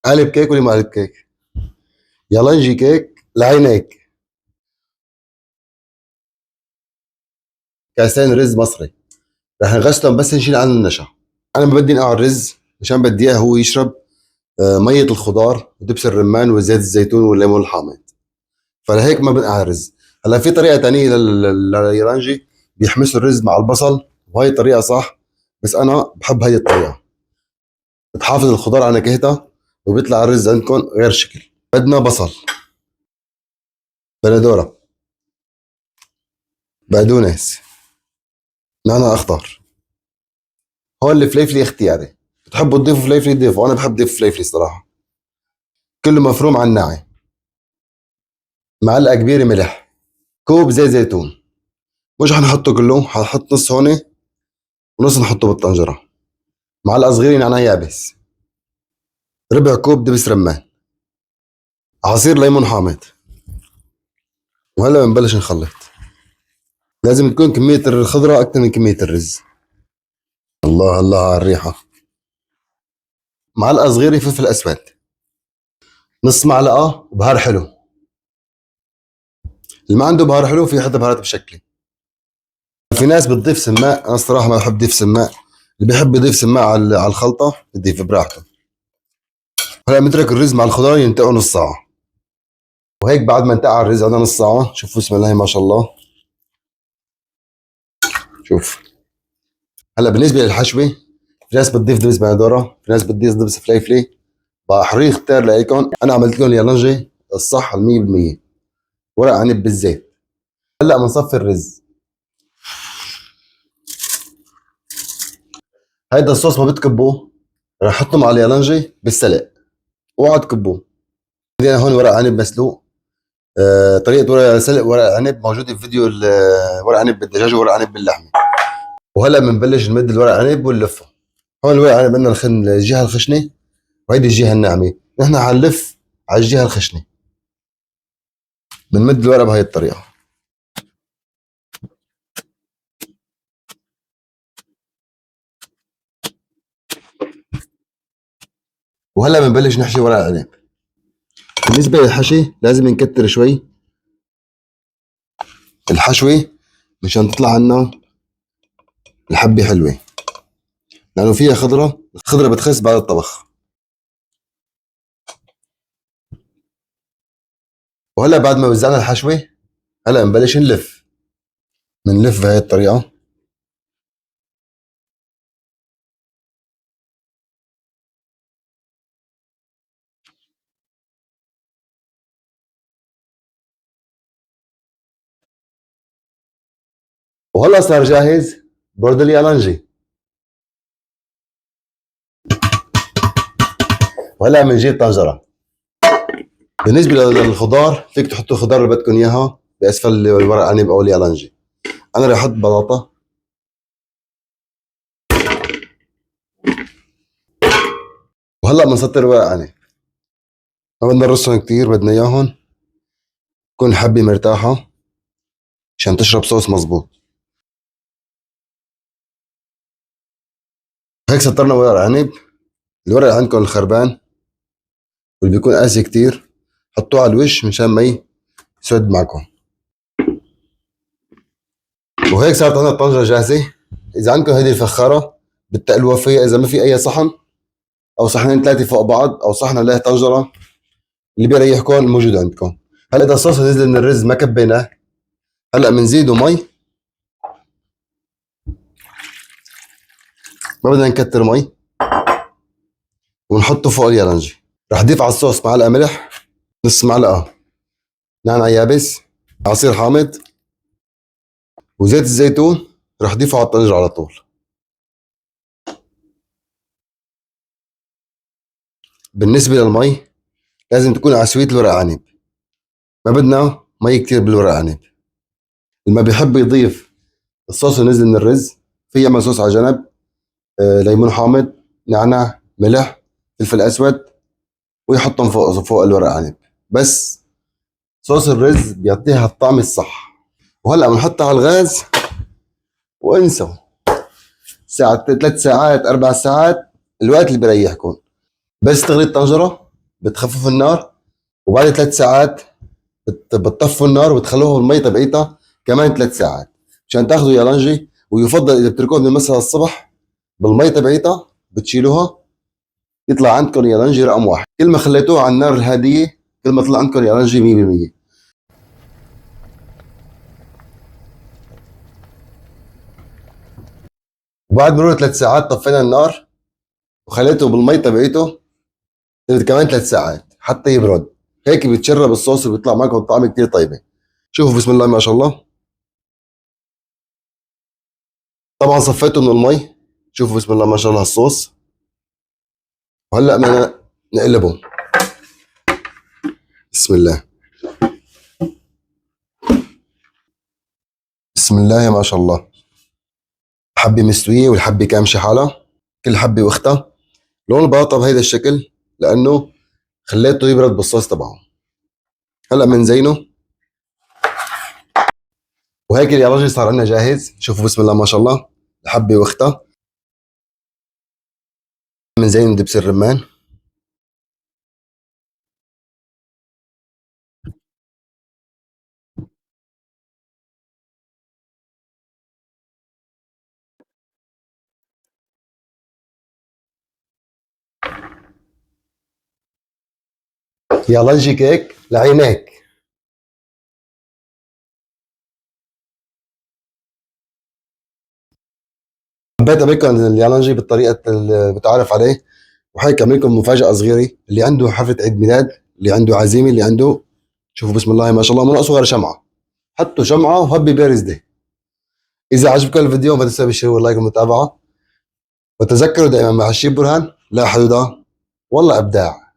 قالب كيك ولا ما قالب كيك؟ يالنجي كيك لعينيك. كاسين رز مصري رح نغسلهم بس نشيل عنه النشا. انا ما بدي نقع الرز عشان بدي اياه هو يشرب ميه الخضار ودبس الرمان وزيت الزيتون والليمون الحامض، فلهيك ما بنقع الرز. هلا في طريقه تانية لليالنجي، بيحمسوا الرز مع البصل، وهي طريقه صح، بس انا بحب هي الطريقه، بتحافظ الخضار على نكهتها وبيطلع الرز عندكم غير شكل. بدنا بصل، بندوره، بقدونس، نعناع اخضر. هون الفليفلي اختياري، بتحبوا تضيفوا فليفلي ضيفوا، انا بحب ضيف فليفلي صراحه. كله مفروم على الناعم. معلقه كبيره ملح. كوب زيت زيتون، مش حنحطه كله، حنحط نص هون ونص نحطه بالطنجره. معلقه صغيره نعناع يابس. ربع كوب دبس رمان. عصير ليمون حامض. وهلا بنبلش نخلط. لازم تكون كميه الخضره اكثر من كميه الرز. الله الله على الريحه. معلقه صغيره فلفل اسود. نص معلقه بهار حلو. اللي ما عنده بهار حلو في حتى بهارات بشكل. في ناس بتضيف سماق، انا الصراحه ما بحب اضيف سماق. اللي بيحب يضيف سماق على الخلطه يضيف براحته. هلا بنترك الرز مع الخضار ينتقوا نص ساعه، وهيك بعد ما انتقع الرز عندنا نص ساعه. شوفوا بسم الله ما شاء الله. شوف. هلا بالنسبه للحشوه، في ناس بتضيف دبس بندوره، في ناس بتضيف دبس فليفلي. بحريق اختار لكم، انا عملت لكم اليالنجي الصح ال 100%. ورق عنب بالزيت. هلا بنصفي الرز. هيدا الصوص ما بتكبوه، رح احطه مع اليالنجي بالسلق، اوعى تكبوه. عندنا هون ورق عنب مسلوق. طريقه ورق سلق ورق عنب موجوده في فيديو ورق عنب بالدجاج وورق عنب باللحمه. وهلا بنبلش نمد الورق عنب ونلفه. هون الورق عنب عندنا الجهه الخشنه وهيدي الجهه الناعمه، نحن حنلف على الجهه الخشنه. بنمد الورق بهي الطريقه. وهلا بنبلش نحشي ورق العنب. بالنسبه للحشي لازم نكتر شوي الحشوه مشان تطلع عنا الحبه حلوه، لانه فيها خضره، الخضره بتخس بعد الطبخ. وهلا بعد ما وزعنا الحشوه، هلا بنبلش نلف. بنلف بهي الطريقه. وهلا صار جاهز بوردلي الانجي. وهلا بنجيب طنجره. بالنسبه للخضار فيك تحطوا الخضار اللي بدكم اياها باسفل الورق عنب او اليالنجي. انا رح احط بطاطا. وهلا بنسطر ورق عنب. ما بدنا نرصهم كتير، بدنا اياهم تكون الحبه مرتاحه عشان تشرب صوص مزبوط. هيك سطرنا ورق عنب. الورق اللي عندكم الخربان واللي بيكون قاسي كتير حطوه على الوش مشان ما يسود معكم. وهيك صارت عندنا الطنجره جاهزه. اذا عندكم هذه الفخاره بتقلوها فيها، اذا ما في اي صحن او صحنين ثلاثه فوق بعض او صحن عليه طنجره اللي بيريحكم موجود عندكم. هلا اذا الصوص نزل من الرز ما كبيناه، هلا بنزيده مي. ما بدنا نكتر مي. ونحطه فوق اليالنجي. رح ضيف على الصوص معلقه ملح، نص معلقه نعناع يابس، عصير حامض، وزيت الزيتون. رح ضيفه على الطنجره على طول. بالنسبه للمي لازم تكون عسوية الورق عنب، ما بدنا مي كتير بالورق عنب. اللي ما بيحب يضيف الصوص اللي نزل من الرز في يعمل صوص على جنب. ليمون حامض، نعناع، ملح، فلفل اسود، ويحطهم فوق الورق عنب. بس صوص الرز بيعطيها الطعم الصح. وهلا بنحطها على الغاز وانسوا. ساعة 3 ساعات 4 ساعات، الوقت اللي بيريحكم. بس تغلي الطنجرة بتخفف النار، وبعد 3 ساعات بتطفوا النار وبتخلوها بالمي تبعيتها كمان 3 ساعات عشان تاخذوا يالنجي. ويفضل اذا بتركوها من المساء الصبح بالمي تبعيتها بتشيلوها، يطلع عندكم يالنجي رقم واحد. كل ما خليتوها على النار الهاديه كل ما طلع عندكم يالنجي 100%. وبعد مرور 3 ساعات طفينا النار وخليته بالمي تبعيته كمان 3 ساعات حتى يبرد. هيك بتشرب الصوص وبيطلع معكم طعمه كتير طيبه. شوفوا بسم الله ما شاء الله. طبعا صفيته من المي. شوفوا بسم الله ما شاء الله الصوص. وهلا بدنا نقلبه. بسم الله. بسم الله ما شاء الله. حبه مستويه والحبه كامشه حالها، كل حبه واختها. لون البلاطه بهيدا الشكل لانه خليته يبرد بالصوص تبعه. هلا بنزينه. وهيك اليالجي صار عندنا جاهز. شوفوا بسم الله ما شاء الله الحبه واختها. بنزين دبس الرمان. يالجي كيك لعينيك. حبيت اعملكم اليالنجي بالطريقه اللي بتعرف عليه. وهيك اعمل لكم مفاجاه صغيره، اللي عنده حفله عيد ميلاد، اللي عنده عزيمه، اللي عنده، شوفوا بسم الله ما شاء الله، مو ناقصه غير شمعه. حطوا شمعه وهبي بيرز دي. اذا عجبكم الفيديو ما تنسوا بالشير واللايك والمتابعه. وتذكروا دائما مع الشيف برهان لا حدود والله ابداع.